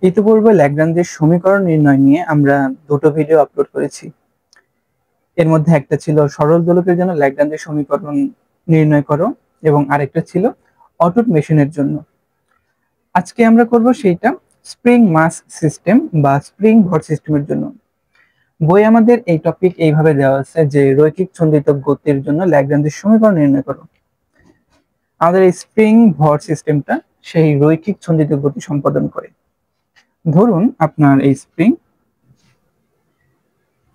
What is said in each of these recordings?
ইতিপূর্বে ল্যাগ্রাঞ্জের সমীকরণ নির্ণয় নিয়ে আমরা দুটো ভিডিও আপলোড করেছি। এর মধ্যে একটা ছিল সরল দোলকের জন্য ল্যাগ্রাঞ্জের সমীকরণ নির্ণয় করো এবং আরেকটা ছিল অটুট মেশিনের জন্য। আজকে আমরা করব সেইটা স্প্রিং মাস সিস্টেম বা স্প্রিং ভর সিস্টেমের জন্য। বই আমাদের এই টপিক এইভাবে দেওয়া আছে যে রৈখিক ছন্দিত গতির জন্য ল্যাগ্রাঞ্জের সমীকরণ নির্ণয় করো। আমাদের এই স্প্রিং ভর সিস্টেমটা সেই রৈখিক ছন্দিত গতি সম্পাদন করে। ধরুন আপনার এই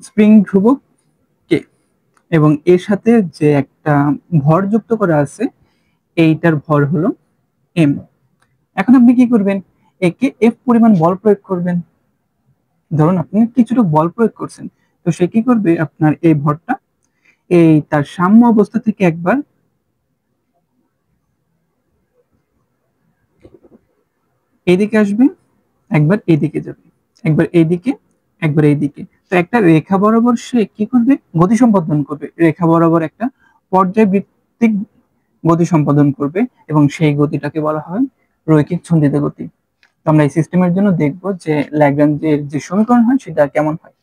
স্প্রিং ধ্রুবক কে এবং এর সাথে যে একটা ভর যুক্ত করা আছে, এইটার ভর হলো এম। এখন আপনি কি করবেন? একে এফ পরিমাণ বল প্রয়োগ করবেন। ধরুন আপনি কিছুটা বল প্রয়োগ করছেন, তো সে কি করবে? আপনার এই ভরটা এই তার সাম্য অবস্থা থেকে একবার এইদিকে আসবে, একবার এইদিকে যাবে, একবার এইদিকে, একবার এইদিকে। তো একটা রেখা বরাবর সে কি করবে? গতি সম্পাদন করবে। রেখা বরাবর একটা পর্যায়বৃত্তিক গতি সম্পাদন করবে এবং সেই গতিটাকে বলা হয় রৈখিক ছন্দিত গতি। তো আমরা এই সিস্টেমের জন্য দেখব যে ল্যাগ্রাঞ্জের যে সমীকরণ হয় সেটা কেমন হয়।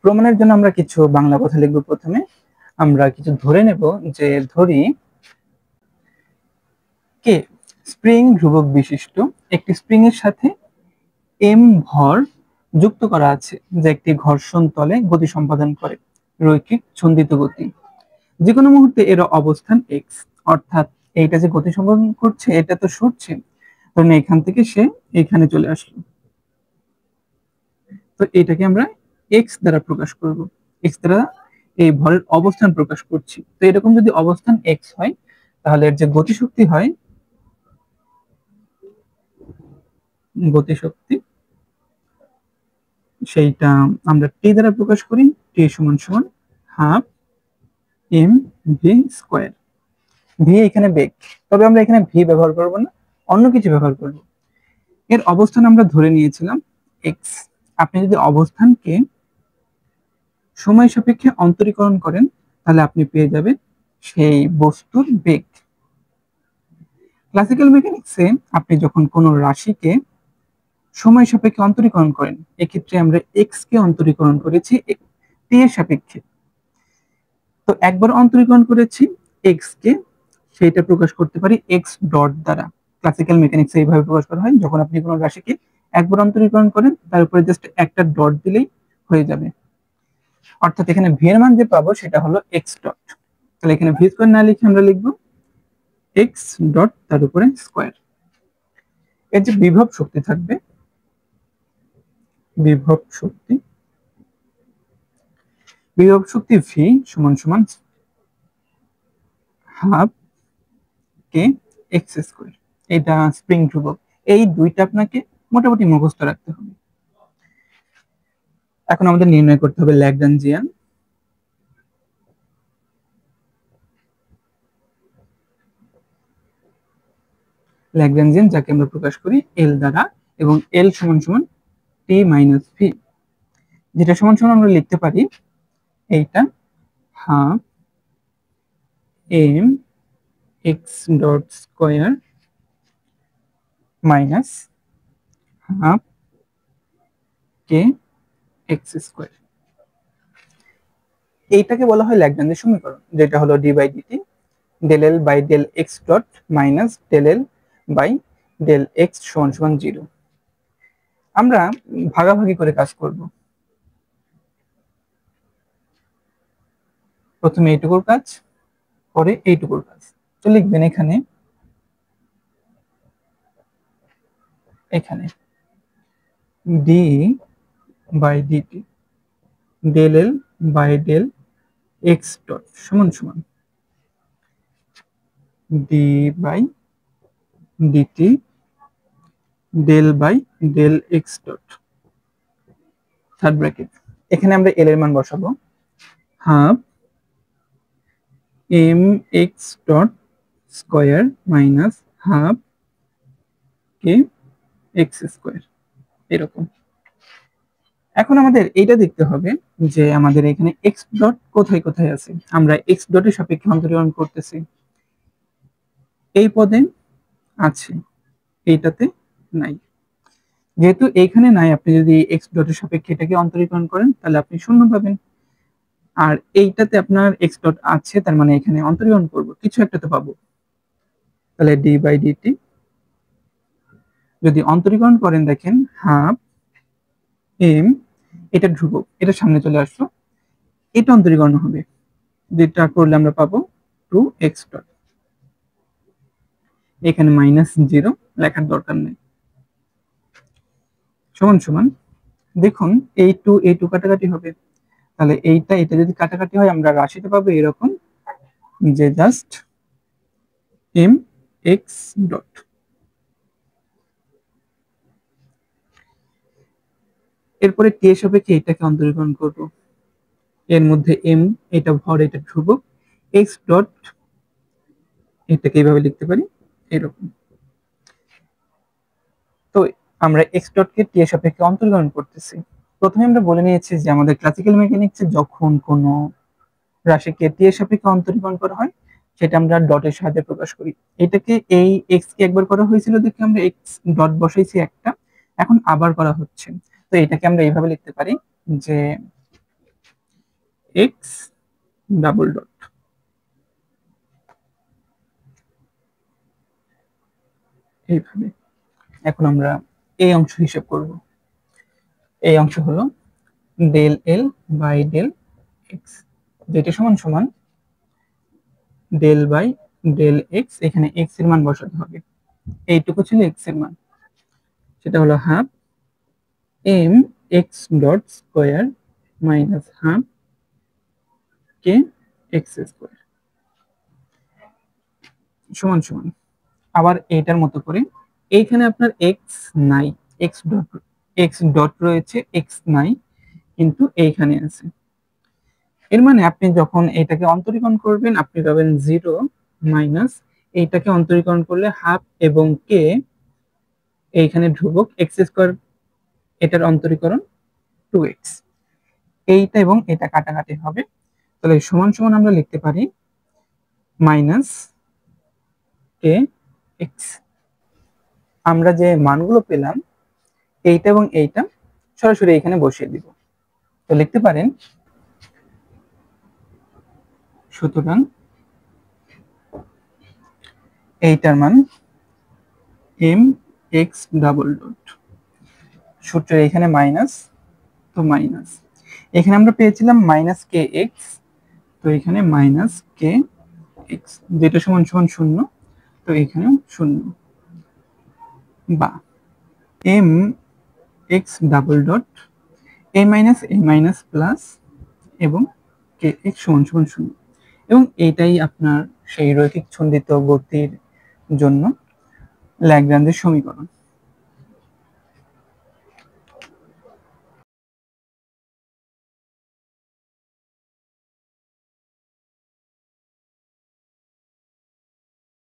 প্রমাণের জন্য আমরা কিছু বাংলা কথা লিখব। প্রথমে আমরা কিছু ধরে নেব, যে ধরি কে স্প্রিং ধ্রুবক বিশিষ্ট একটি স্প্রিং এর সাথে এম ভর যুক্ত করা আছে, যা একটি ঘর্ষণ তলে গতি সম্পাদন করে রৈখিক ছন্দিত গতি। যে কোনো মুহূর্তে এর অবস্থান এক্স, অর্থাৎ এইটা যে গতি সম্পাদন করছে এটা তো সরছে, ধরুন এখান থেকে সে এখানে চলে আসলো। তো এটাকে আমরা এক্স দ্বারা প্রকাশ করব। এক্স দ্বারা এই ভরের অবস্থান প্রকাশ করছি। তো এরকম যদি অবস্থান এক্স হয়, তাহলে এর যে গতিশক্তি হয়, গতিশক্তি সেইটা আমরা টি দ্বারা প্রকাশ করি। টি সমান সমান half m v square. V এখানে বেগ, তবে আমরা এখানে ভি ব্যবহার করব না, অন্য কিছু ব্যবহার করব। এর অবস্থান আমরা ধরে নিয়েছিলাম এক্স। আপনি যদি অবস্থানকে সময় সাপেক্ষে অন্তরীকরণ করেন, তাহলে আপনি পেয়ে যাবেন সেই বস্তুর বেগ। ক্লাসিক্যাল মেকানিক্সে আপনি যখন কোনো রাশিকে সময় সাপেক্ষে অন্তরীকরণ করেন, এক্ষেত্রে আমরা এক্স কে অন্তরীকরণ করেছি টি এর সাপেক্ষে। তো একবার অন্তরীকরণ করেছি এক্স কে, সেটা প্রকাশ করতে পারি এক্স ডট দ্বারা। ক্লাসিক্যাল মেকানিক্সে এইভাবে প্রকাশ করা হয়, যখন আপনি কোনো রাশিকে একবার অন্তরীকরণ করেন তার উপরে জাস্ট একটা ডট দিলেই হয়ে যাবে। অর্থাৎ এখানে ভি এর মান যে পাবো সেটা হলো এক্স ডট। তাহলে এখানে ভি স্কোয়ার না লিখে আমরা লিখবো এক্স ডট তার উপরে স্কোয়ার। এর যে বিভব শক্তি থাকবে, বিভব শক্তি বিভব শক্তি ভি সমান সমান হাফ কে এক্স স্কোয়ার। এটা স্প্রিং ধ্রুবক। এই দুইটা আপনাকে মোটামুটি মুখস্থ রাখতে হবে। এখন আমাদের নির্ণয় করতে হবে ল্যাগ্রাঞ্জিয়ান। ল্যাগ্রাঞ্জিয়ান যাকে আমরা প্রকাশ করি এল দ্বারা, এবং এল সমান সমান টি মাইনাস ভি, যেটা সমান সমান আমরা লিখতে পারি এইটা half m x dot square minus half k x square. এইটাকে বলা হয় ল্যাগ্রাঞ্জের সমীকরণ, যেটা হলো d by dt del L by del x dot minus del L by del x সমান সমান 0। আমরা ভাগাভাগি করে কাজ করব। প্রথমে এইটুকুর কাজ, পরে এইটুকুর কাজ। তো লিখবেন এখানে এখানে d by dt del L by del x dot সমান সমান d by dt del by del x dot third bracket. এখানে আমরা এল এর মান বসাবো half m x dot square minus half k x square, এরকম। এখন আমাদের এইটা দেখতে হবে যে আমাদের এখানে এক্স ডট কোথায় কোথায় আছে। আমরা এক্স ডটের সাপেক্ষে অন্তরীকরণ করতেছি, এই পদে আছে, এইটাতে নাই। যেহেতু এইখানে নাই, আপনি যদি এক্স ডটের সাপেক্ষে এটাকে অন্তরীকরণ করেন তাহলে আপনি শূন্য পাবেন। আর এইটাতে আপনার এক্স ডট আছে, তার মানে এখানে অন্তরীকরণ করব, কিছু একটা তো পাবো। তাহলে ডি বাই ডিটি যদি অন্তরীকরণ করেন, দেখেন হাফ এম, এটা ধ্রুবক, এটা সামনে চলে আসলো, এটা অন্তরীকরণ হবে, যেটা করলে আমরা পাবো 2x ডট। এখানে -0 লেখার দরকার নেই, সমান সমান, দেখুন এই টু কাটাকাটি হবে, তাহলে এটা যদি কাটাকাটি হয় আমরা রাশিটা পাবো এরকম, যে জাস্ট এম এক্স ডট। এরপরে টি এর সাপেক্ষে এটাকে অন্তরীকরণ করব, এর মধ্যে এম, এটা ভর, এটা ধ্রুবক, এক্স ডট এটাকে এইভাবে লিখতে পারি এরকম। তো আমরা এক্স ডট কে টি এর সাপেক্ষে অন্তরীকরণ করতেছি। প্রথমে আমরা বলে নিয়েছি যে আমাদের ক্লাসিক্যাল মেকানিক্সে যখন কোনো রাশিকে টি এর সাপেক্ষে অন্তরীকরণ করা হয় সেটা আমরা ডটের সাহায্যে প্রকাশ করি। এটাকে এই এক্স কে একবার করা হয়েছিল দেখে আমরা এক্স ডট বসাইছি একটা, এখন আবার করা হচ্ছে, তো এটাকে আমরা এইভাবে লিখতে পারি যে এক্স ডাবল ডট, এইভাবে। এখন আমরা এই অংশ হিসাব করব। এই অংশ হলো del L by del x, যেটা সমান সমান ডেল বাই ডেল এক্স, এখানে এক্স এর মান বসাতে হবে, এইটুকু ছিল এক্স এর মান, সেটা হলো half m x dot square minus half k x square সমান সমান, আবার এইটার মতো করে এইখানে আপনার এক্স নাই, এক্স ডট রয়েছে, এক্স নাই, কিন্তু এইখানে আছে। এর মানে আপনি যখন এটাকে অন্তরীকরণ করবেন আপনি পাবেন 0 মাইনাস এইটাকে অন্তরীকরণ করলে হাফ এবং কে, এইখানে ধ্রুবক এক্স স্কোয়ার, এটার অন্তরীকরণ 2x, এইটা এবং এটা কাটাকাটি হবে, তাহলে সমান সমান আমরা লিখতে পারি মাইনাস কে এক্স। আমরা যে মানগুলো পেলাম এইটা এবং এইটা সরাসরি এখানে বসিয়ে দিব, তো লিখতে পারেন সুতরাং এইটার মান এম এক্স ডাবল ডট, সূত্র এখানে মাইনাস, তো মাইনাস, এখানে আমরা পেয়েছিলাম মাইনাস কে এক্স, তো এখানে মাইনাস কে এক্স, যেটা সমান সমান শূন্য, তো এখানেও শূন্য, বা এম এক্স ডাবল ডট এ মাইনাস প্লাস এবং কে এক্স সমান সমান শূন্য, এবং এইটাই আপনার সেই রৈখিক ছন্দিত গতির জন্য ল্যাগ্রাঞ্জের সমীকরণ।